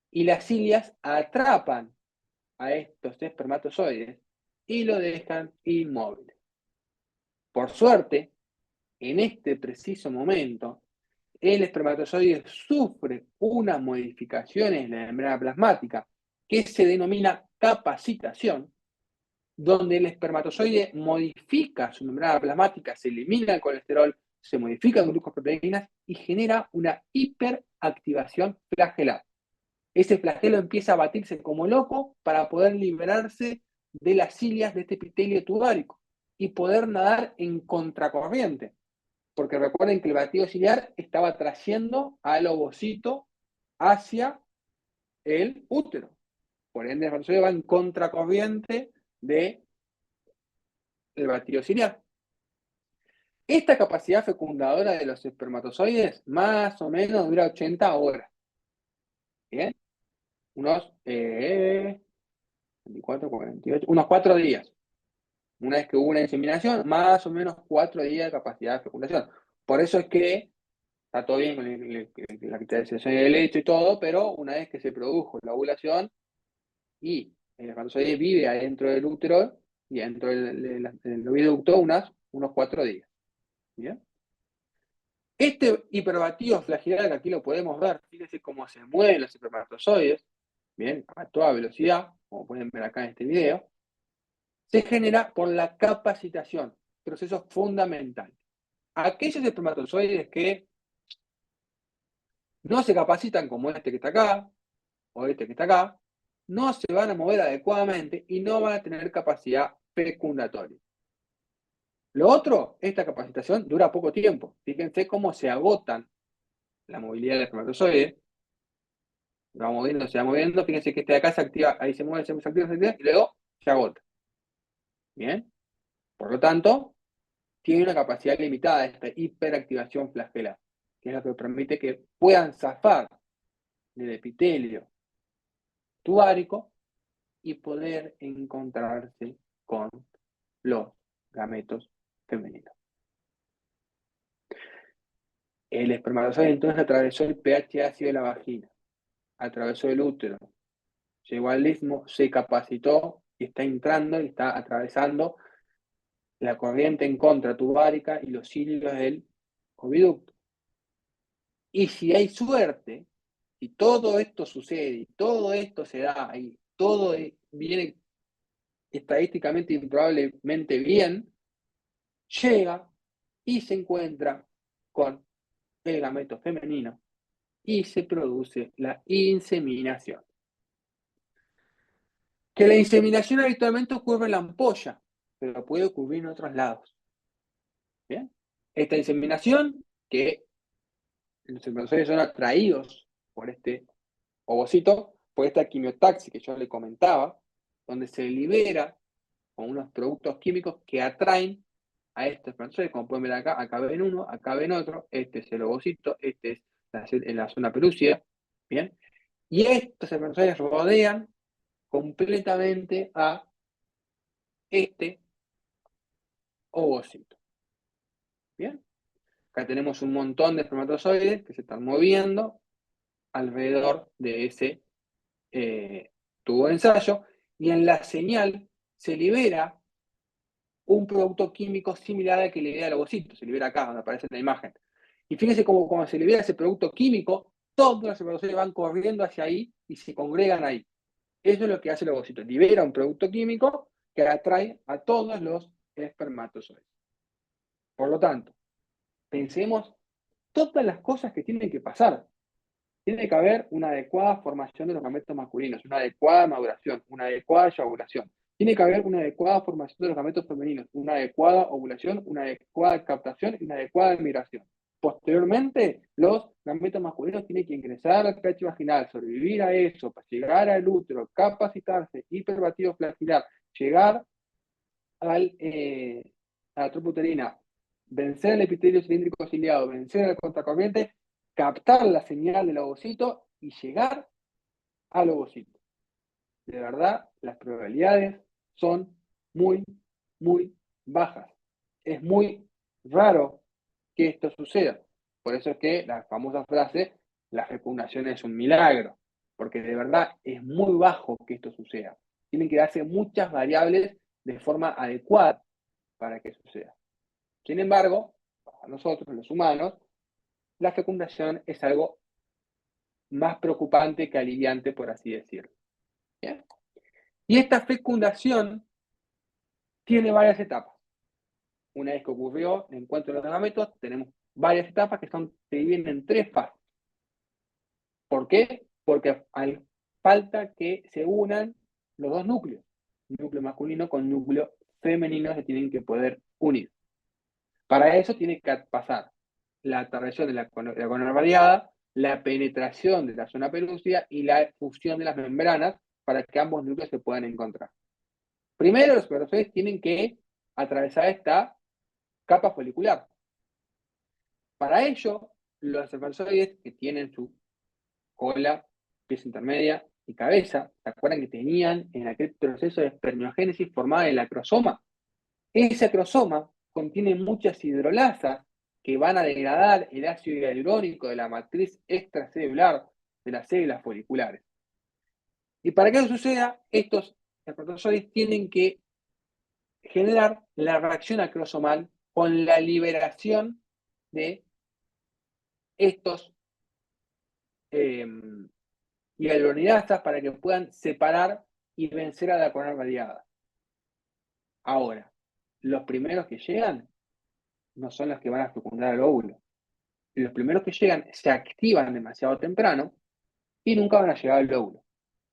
Y las cilias atrapan a estos espermatozoides y lo dejan inmóvil. Por suerte, en este preciso momento, el espermatozoide sufre unas modificaciones en la membrana plasmática que se denomina capacitación, donde el espermatozoide modifica su membrana plasmática, se elimina el colesterol, se modifican glucoproteínas y genera una hiperactivación flagelar. Ese flagelo empieza a batirse como loco para poder liberarse de las cilias de este epitelio tubárico y poder nadar en contracorriente. Porque recuerden que el batido ciliar estaba trayendo al ovocito hacia el útero. Por ende, el espermatozoide va en contracorriente del batido ciliar. Esta capacidad fecundadora de los espermatozoides más o menos dura 80 horas. ¿Bien? Unos 24, 48, unos 4 días. Una vez que hubo una inseminación, más o menos 4 días de capacidad de fecundación. Por eso es que está todo bien con la cristalización del lecho y todo, pero una vez que se produjo la ovulación y el espermatozoide vive adentro del útero y adentro del oviducto unos 4 días. ¿Bien? Este hiperbatido flagelar, que aquí lo podemos ver, fíjense cómo se mueven los espermatozoides, bien, a toda velocidad, como pueden ver acá en este video, se genera por la capacitación, proceso fundamental. Aquellos espermatozoides que no se capacitan, como este que está acá, o este que está acá, no se van a mover adecuadamente y no van a tener capacidad fecundatoria. Lo otro, esta capacitación dura poco tiempo. Fíjense cómo se agotan la movilidad del espermatozoide. Va moviendo, se va moviendo. Fíjense que este de acá se activa, ahí se mueve, se activa, y luego se agota. Bien. Por lo tanto, tiene una capacidad limitada de esta hiperactivación flagelar, que es lo que permite que puedan zafar del epitelio tubárico y poder encontrarse con los gametos femeninos. El espermatozoide entonces atravesó el pH ácido de la vagina, atravesó el útero, llegó al istmo, se capacitó y está entrando y está atravesando la corriente en contra tubárica y los cilios del oviducto. Y si hay suerte, si todo esto sucede, y todo esto se da, y todo viene estadísticamente improbablemente bien, llega y se encuentra con el gameto femenino y se produce la inseminación. Que la inseminación habitualmente ocurre en la ampolla, pero puede ocurrir en otros lados. ¿Bien? Esta inseminación, que los espermatozoides son atraídos por este ovocito, por esta quimiotaxis que yo le comentaba, donde se libera con unos productos químicos que atraen a estos espermatozoides, como pueden ver acá, acá ven uno, acá ven otro, este es el ovocito, este es en la zona pelúcida, ¿bien? Y estos espermatozoides rodean completamente a este ovocito, ¿bien? Acá tenemos un montón de espermatozoides que se están moviendo alrededor de ese tubo de ensayo, y en la señal se libera un producto químico similar al que libera el ovocito, se libera acá, donde aparece en la imagen. Y fíjense cómo cuando se libera ese producto químico, todos los espermatozoides van corriendo hacia ahí y se congregan ahí. Eso es lo que hace el ovocito, libera un producto químico que atrae a todos los espermatozoides. Por lo tanto, pensemos todas las cosas que tienen que pasar. Tiene que haber una adecuada formación de los gametos masculinos, una adecuada maduración, una adecuada eyaculación. Tiene que haber una adecuada formación de los gametos femeninos, una adecuada ovulación, una adecuada captación y una adecuada migración. Posteriormente, los gametos masculinos tienen que ingresar al pecho vaginal, sobrevivir a eso, para llegar al útero, capacitarse, hiperbatido flagelar, llegar a la trompa uterina, vencer el epitelio cilíndrico ciliado, vencer la contracorriente, captar la señal del ovocito y llegar al ovocito. De verdad, las probabilidades son muy, muy bajas. Es muy raro que esto suceda. Por eso es que la famosa frase, la fecundación es un milagro, porque de verdad es muy bajo que esto suceda. Tienen que darse muchas variables de forma adecuada para que suceda. Sin embargo, para nosotros, los humanos, la fecundación es algo más preocupante que aliviante, por así decirlo. ¿Bien? Y esta fecundación tiene varias etapas. Una vez que ocurrió el encuentro de los gametos, tenemos varias etapas que se dividen en tres fases. ¿Por qué? Porque falta que se unan los dos núcleos, núcleo masculino con núcleo femenino, se tienen que poder unir. Para eso tiene que pasar la atracción de la corona variada, la penetración de la zona pelúcida y la fusión de las membranas para que ambos núcleos se puedan encontrar. Primero, los espermatozoides tienen que atravesar esta capa folicular. Para ello, los espermatozoides que tienen su cola, pieza intermedia y cabeza, ¿se acuerdan que tenían en aquel proceso de espermiogénesis formada el acrosoma? Ese acrosoma contiene muchas hidrolasas que van a degradar el ácido hialurónico de la matriz extracelular de las células foliculares. Y para que eso suceda, estos espermatozoides tienen que generar la reacción acrosomal con la liberación de estos hialuronidasas para que puedan separar y vencer a la corona radiada. Ahora, los primeros que llegan no son los que van a fecundar al óvulo. Los primeros que llegan se activan demasiado temprano y nunca van a llegar al óvulo.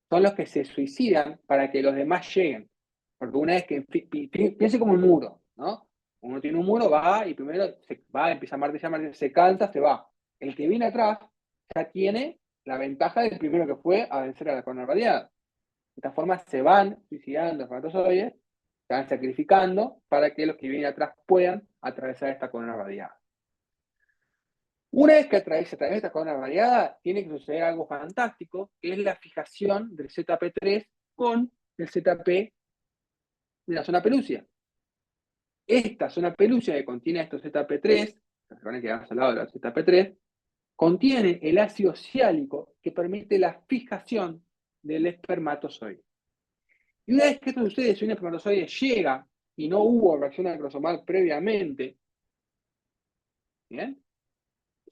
Son los que se suicidan para que los demás lleguen. Porque una vez que piense como un muro, ¿no? Uno tiene un muro, va y primero se va, empieza a martillar, se cansa, se va. El que viene atrás ya tiene la ventaja del primero que fue a vencer a la corona radiada. De esta forma se van suicidando los espermatozoides, se van sacrificando para que los que vienen atrás puedan atravesar esta corona radiada. Una vez que atraviesa esta corona radiada, tiene que suceder algo fantástico, que es la fijación del ZP3 con el ZP de la zona pelúcida. Esta zona pelúcida que contiene estos ZP3, recuerden que vamos al lado de la ZP3, contiene el ácido ciálico que permite la fijación del espermatozoide. Y una vez que esto sucede, si un espermatozoide llega y no hubo reacción acrosomal previamente, ¿bien?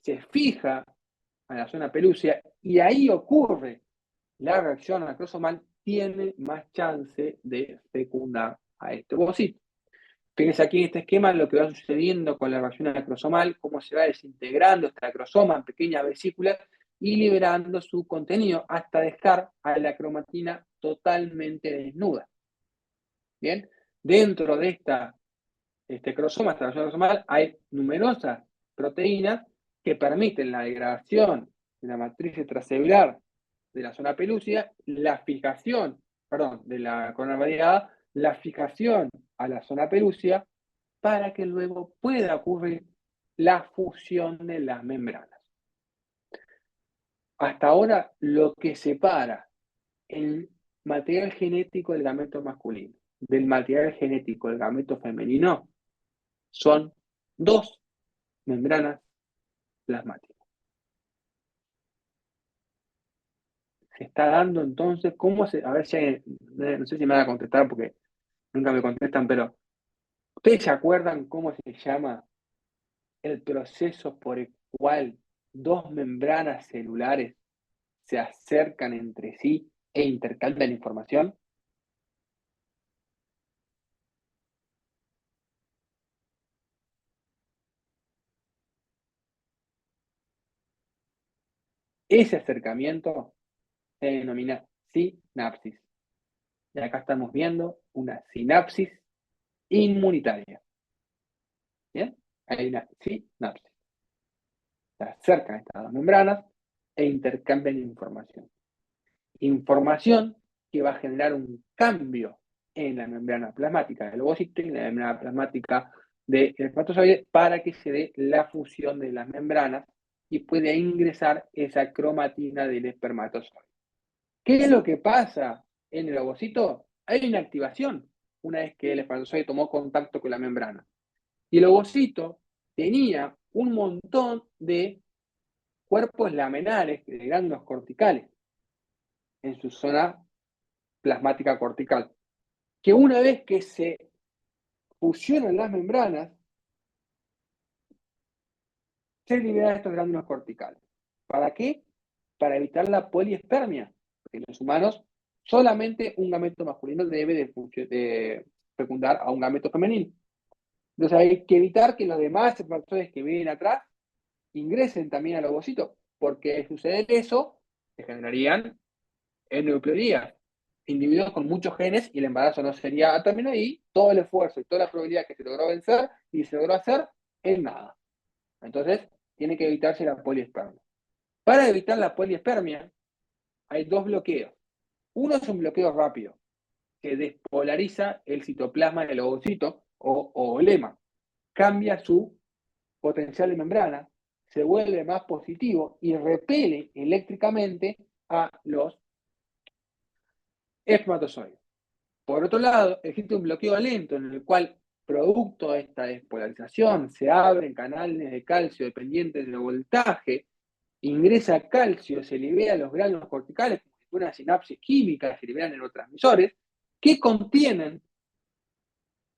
Se fija a la zona pelúcida y ahí ocurre la reacción acrosomal, tiene más chance de fecundar a este ovocito. Fíjense aquí en este esquema lo que va sucediendo con la reacción acrosomal, cómo se va desintegrando este acrosoma en pequeñas vesículas y liberando su contenido hasta dejar a la cromatina totalmente desnuda. Bien, dentro de este acrosoma, esta reacción acrosomal, hay numerosas proteínas que permiten la degradación de la matriz extracelular de la zona pelúcida, la fijación, perdón, de la corona radiada, la fijación a la zona pelúcida, para que luego pueda ocurrir la fusión de las membranas. Hasta ahora, lo que separa el material genético del gameto masculino del material genético del gameto femenino son dos membranas plasmáticas. Se está dando entonces, a ver si no sé si me van a contestar porque nunca me contestan, pero ¿ustedes se acuerdan cómo se llama el proceso por el cual dos membranas celulares se acercan entre sí e intercambian información? Ese acercamiento se denomina sinapsis. Y acá estamos viendo una sinapsis inmunitaria. ¿Bien? Hay una sinapsis. se acercan a estas dos membranas e intercambian información. Información que va a generar un cambio en la membrana plasmática del ovocito y en la membrana plasmática del espermatozoide para que se dé la fusión de las membranas y pueda ingresar esa cromatina del espermatozoide. ¿Qué es lo que pasa en el ovocito? Hay una activación una vez que el espermatozoide tomó contacto con la membrana. Y el ovocito tenía un montón de cuerpos laminares de ganglios corticales en su zona plasmática cortical, que una vez que se fusionan las membranas, se liberan estos ganglios corticales. ¿Para qué? Para evitar la poliespermia, porque en los humanos solamente un gameto masculino debe de fecundar a un gameto femenino. Entonces hay que evitar que los demás espermatozoides que vienen atrás ingresen también al ovocito, porque al suceder eso, se generarían enucleotídeas, individuos con muchos genes y el embarazo no sería a término y todo el esfuerzo y toda la probabilidad que se logró vencer y se logró hacer es nada. Entonces, tiene que evitarse la poliespermia. Para evitar la poliespermia, hay dos bloqueos. Uno es un bloqueo rápido, que despolariza el citoplasma del ovocito o lema, cambia su potencial de membrana, se vuelve más positivo y repele eléctricamente a los espermatozoides. Por otro lado, existe un bloqueo lento en el cual, producto de esta despolarización, se abren canales de calcio dependientes del voltaje, ingresa calcio, se libera los granos corticales, como si fuera una sinapsis química, se liberan neurotransmisores, que contienen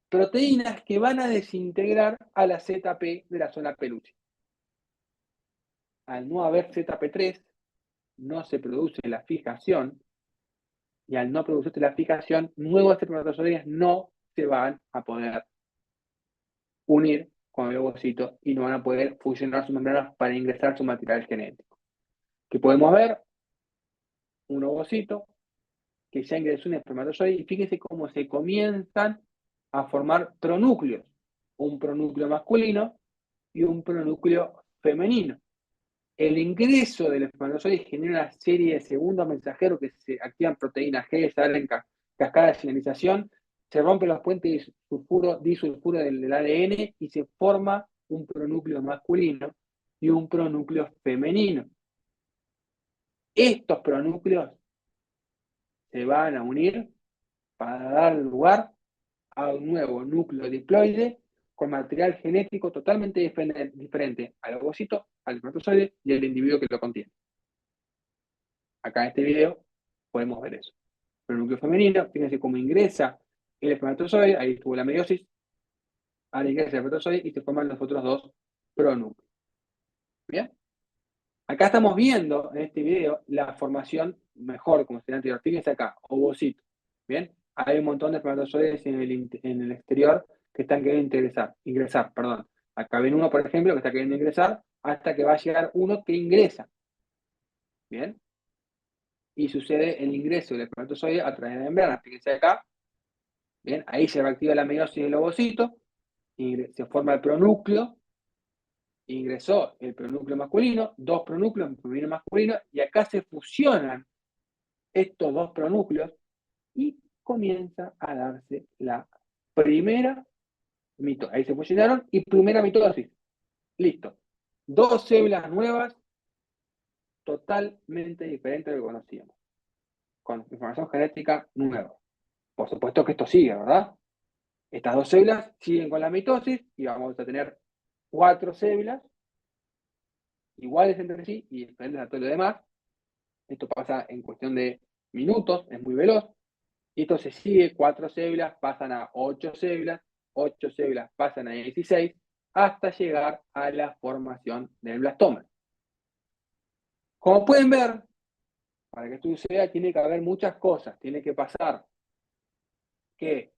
proteínas que van a desintegrar a la ZP de la zona pelúcida. Al no haber ZP3, no se produce la fijación, y al no producirse la fijación, nuevos espermatozoides no se van a poder unir con el ovocito y no van a poder fusionar sus membranas para ingresar su material genético. Que podemos ver un ovocito que ya ingresó un espermatozoide y fíjense cómo se comienzan a formar pronúcleos, un pronúcleo masculino y un pronúcleo femenino. El ingreso del espermatozoide genera una serie de segundos mensajeros que se activan proteínas G, se abren cascada de señalización, se rompen los puentes disulfuro del ADN y se forma un pronúcleo masculino y un pronúcleo femenino. Estos pronúcleos se van a unir para dar lugar a un nuevo núcleo diploide con material genético totalmente diferente al ovocito, al espermatozoide y al individuo que lo contiene. Acá en este video podemos ver eso. El núcleo femenino, fíjense cómo ingresa el espermatozoide, ahí estuvo la meiosis, ahora ingresa el espermatozoide y se forman los otros dos pronúcleos. ¿Bien? Acá estamos viendo en este video la formación mejor, como sería anterior. Fíjense acá, ovocito. ¿Bien? Hay un montón de espermatozoides en el exterior que están queriendo ingresar. Acá ven uno, por ejemplo, que está queriendo ingresar hasta que va a llegar uno que ingresa. ¿Bien? Y sucede el ingreso del espermatozoide a través de la membrana. Fíjense acá. Bien, ahí se reactiva la meiosis del ovocito, y se forma el pronúcleo, ingresó el pronúcleo masculino, dos pronúcleos, femenino y masculino, y acá se fusionan estos dos pronúcleos y comienza a darse la primera mitosis. Ahí se fusionaron y primera mitosis. Listo. Dos células nuevas totalmente diferentes de lo que conocíamos, con información genética nueva. Por supuesto que esto sigue, ¿verdad? Estas dos células siguen con la mitosis y vamos a tener 4 células iguales entre sí y diferentes a todo lo demás. Esto pasa en cuestión de minutos, es muy veloz. Y esto se sigue, 4 células pasan a 8 células, 8 células pasan a 16, hasta llegar a la formación del blastoma. Como pueden ver, para que esto suceda tiene que haber muchas cosas. Tiene que pasar que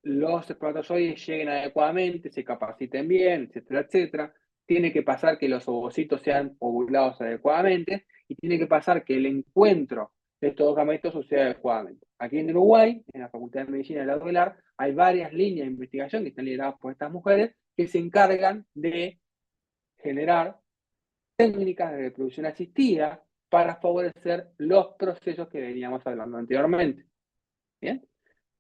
los espermatozoides lleguen adecuadamente, se capaciten bien, etcétera, etcétera. Tiene que pasar que los ovocitos sean ovulados adecuadamente y tiene que pasar que el encuentro de estos dos gametos suceda adecuadamente. Aquí en Uruguay, en la Facultad de Medicina de la UDELAR, hay varias líneas de investigación que están lideradas por estas mujeres que se encargan de generar técnicas de reproduccción asistida para favorecer los procesos que veníamos hablando anteriormente. ¿Bien?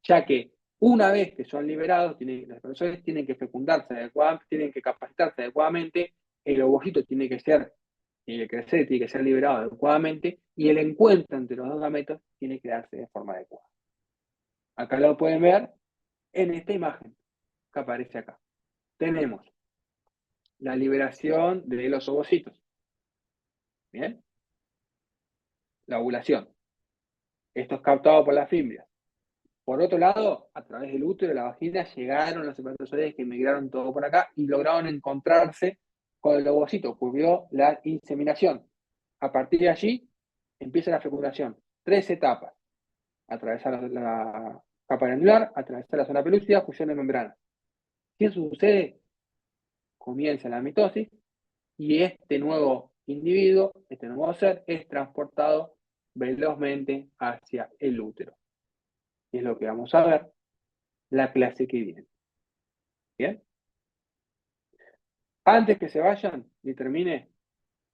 Ya que una vez que son liberados, los espermatozoides tienen que fecundarse adecuadamente, tienen que capacitarse adecuadamente, el ovocito tiene que crecer, tiene que ser liberado adecuadamente, y el encuentro entre los dos gametos tiene que darse de forma adecuada. Acá lo pueden ver en esta imagen que aparece acá. Tenemos la liberación de los ovocitos. ¿Bien? La ovulación. Esto es captado por las fimbrias. Por otro lado, a través del útero y la vagina llegaron los espermatozoides que migraron todo por acá y lograron encontrarse con el ovocito. Ocurrió la inseminación. A partir de allí empieza la fecundación. 3 etapas. Atravesar la capa granular, atravesar la zona pelúcida, fusión de membranas. ¿Qué sucede? Comienza la mitosis y este nuevo individuo, este nuevo ser, es transportado velozmente hacia el útero. Y es lo que vamos a ver la clase que viene. ¿Bien? Antes que se vayan y termine,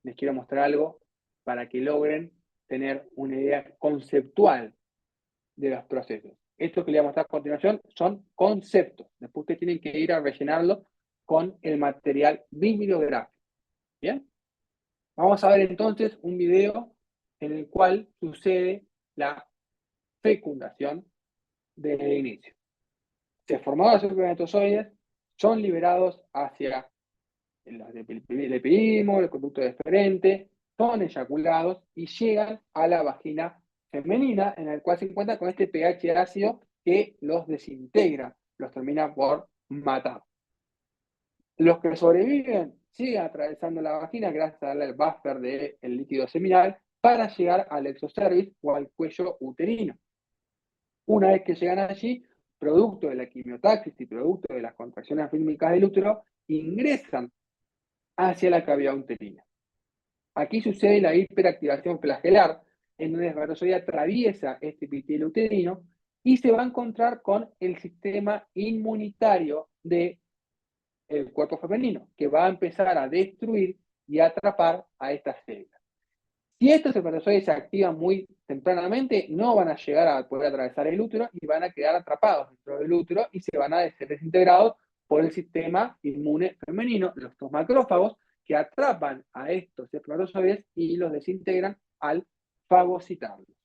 les quiero mostrar algo para que logren tener una idea conceptual de los procesos. Esto que les voy a mostrar a continuación son conceptos. Después ustedes tienen que ir a rellenarlo con el material bibliográfico. ¿Bien? Vamos a ver entonces un video en el cual sucede la fecundación del inicio. Se formaron los espermatozoides, son liberados hacia el epidimo, el conducto deferente, son eyaculados y llegan a la vagina femenina, en la cual se encuentra con este pH ácido que los desintegra, los termina por matar. Los que sobreviven siguen atravesando la vagina gracias al buffer del líquido seminal para llegar al exocervix o al cuello uterino. Una vez que llegan allí, producto de la quimiotaxis y producto de las contracciones rítmicas del útero, ingresan hacia la cavidad uterina. Aquí sucede la hiperactivación flagelar, en donde el espermatozoide atraviesa este epitelio uterino y se va a encontrar con el sistema inmunitario del cuerpo femenino, que va a empezar a destruir y atrapar a estas células. Si estos espermatozoides se activan muy tempranamente, no van a llegar a poder atravesar el útero y van a quedar atrapados dentro del útero y se van a ser desintegrados por el sistema inmune femenino, los macrófagos, que atrapan a estos espermatozoides y los desintegran al fagocitarlos.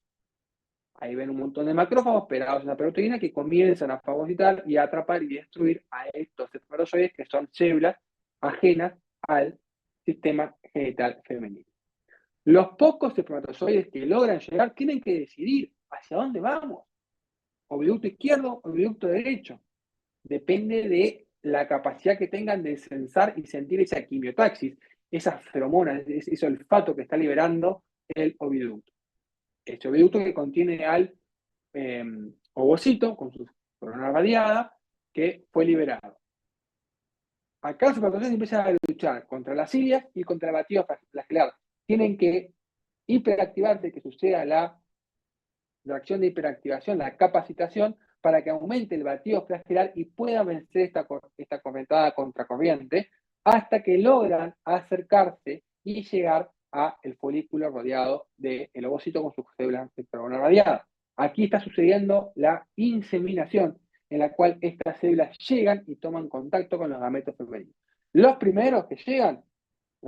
Ahí ven un montón de macrófagos pegados en la proteína que comienzan a fagocitar y a atrapar y destruir a estos espermatozoides que son células ajenas al sistema genital femenino. Los pocos espermatozoides que logran llegar tienen que decidir hacia dónde vamos. Oviducto izquierdo o oviducto derecho. Depende de la capacidad que tengan de sensar y sentir esa quimiotaxis, esas feromonas, ese olfato que está liberando el oviducto. Este oviducto que contiene al ovocito con su corona radiada que fue liberado. Acá los espermatozoides empiezan a luchar contra las cilias y contra el batido flagelar. Tienen que hiperactivarse, que suceda la reacción de hiperactivación, la capacitación, para que aumente el batido flagelar y pueda vencer esta correntada contracorriente hasta que logran acercarse y llegar al folículo rodeado del ovocito con sus células de radiada. Aquí está sucediendo la inseminación, en la cual estas células llegan y toman contacto con los gametos femeninos. Los primeros que llegan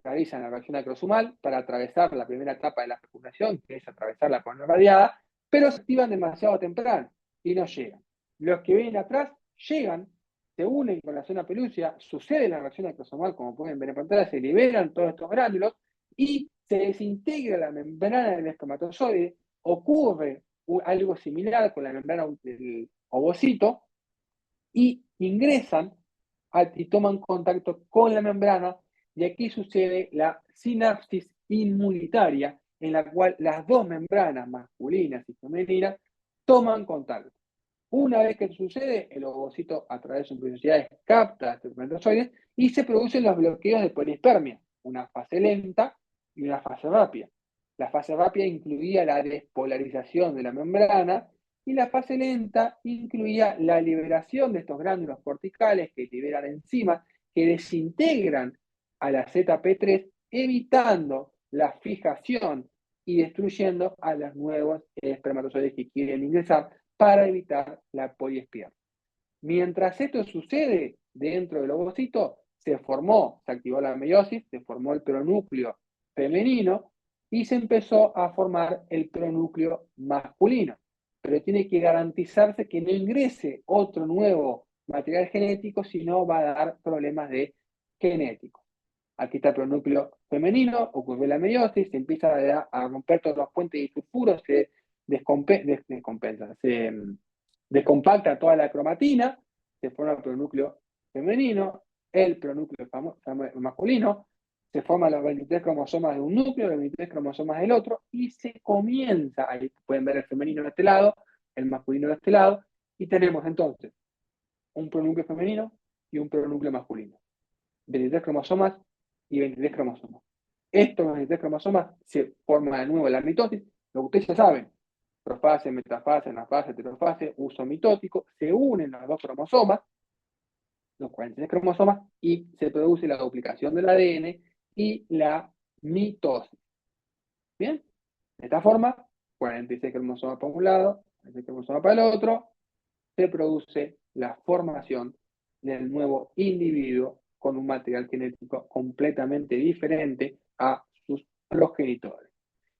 realizan la reacción acrosomal para atravesar la primera etapa de la fecundación, que es atravesar la corona radiada, pero se activan demasiado temprano y no llegan. Los que vienen atrás llegan, se unen con la zona pelúcida, sucede la reacción acrosomal, como pueden ver en pantalla, se liberan todos estos gránulos y se desintegra la membrana del espermatozoide, ocurre algo similar con la membrana del ovocito y ingresan y toman contacto con la membrana. Y aquí sucede la sinapsis inmunitaria, en la cual las dos membranas masculinas y femeninas toman contacto. Una vez que sucede, el ovocito a través de sus velocidades capta estos espermatozoides y se producen los bloqueos de polispermia, una fase lenta y una fase rápida. La fase rápida incluía la despolarización de la membrana y la fase lenta incluía la liberación de estos gránulos corticales que liberan enzimas que desintegran a la ZP3 evitando la fijación y destruyendo a los nuevos espermatozoides que quieren ingresar para evitar la poliespiral. Mientras esto sucede dentro del ovocito, se activó la meiosis, se formó el pronúcleo femenino y se empezó a formar el pronúcleo masculino. Pero tiene que garantizarse que no ingrese otro nuevo material genético, si no va a dar problemas de genéticos. Aquí está el pronúcleo femenino, ocurre la meiosis, se empieza a romper todos los puentes y sulfuros, se descompacta toda la cromatina, se forma el pronúcleo femenino, el pronúcleo masculino, se forman los 23 cromosomas de un núcleo, los 23 cromosomas del otro, y se comienza, ahí pueden ver el femenino de este lado, el masculino de este lado, y tenemos entonces un pronúcleo femenino y un pronúcleo masculino. 23 cromosomas y 23 cromosomas. Estos 23 cromosomas se forman de nuevo la mitosis, lo que ustedes ya saben, profase, metafase, anafase, heterofase, uso mitótico, se unen los dos cromosomas, los 43 cromosomas, y se produce la duplicación del ADN y la mitosis. ¿Bien? De esta forma, 46 cromosomas para un lado, 46 cromosomas para el otro, se produce la formación del nuevo individuo con un material genético completamente diferente a sus progenitores.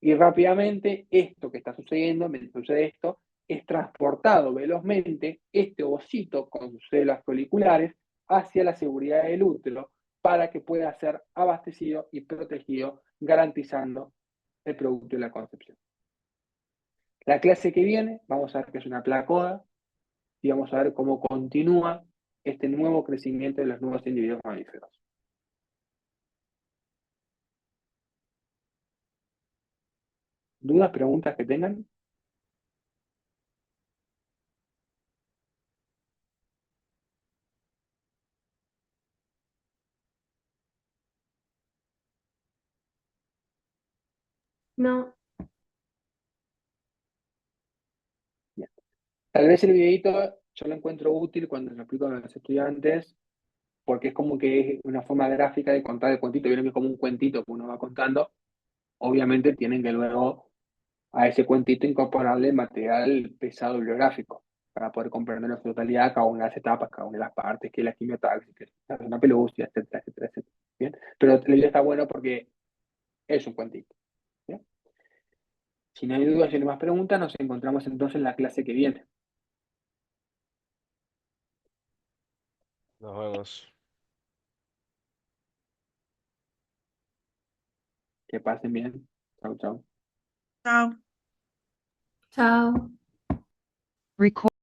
Y rápidamente esto que está sucediendo, mientras sucede esto, es transportado velozmente este ovocito con sus células foliculares hacia la seguridad del útero para que pueda ser abastecido y protegido, garantizando el producto de la concepción. La clase que viene, vamos a ver que es una placoda, y vamos a ver cómo continúa este nuevo crecimiento de los nuevos individuos mamíferos. ¿Dudas, preguntas que tengan? No, Bien. Tal vez el videito yo lo encuentro útil cuando lo explico a los estudiantes, porque es como que es una forma gráfica de contar el cuentito. Vieron que es como un cuentito que uno va contando. Obviamente tienen que luego a ese cuentito incorporarle material pesado bibliográfico para poder comprender en su totalidad cada una de las etapas, cada una de las partes, que es la quimiotaxis, que es una pelucia, etcétera, etcétera, etcétera. ¿Bien? Pero el video está bueno porque es un cuentito. ¿Bien? Si no hay dudas y no hay más preguntas, nos encontramos entonces en la clase que viene. Nos vemos. Que pasen bien. Chau, chau. Chao. chao. Record.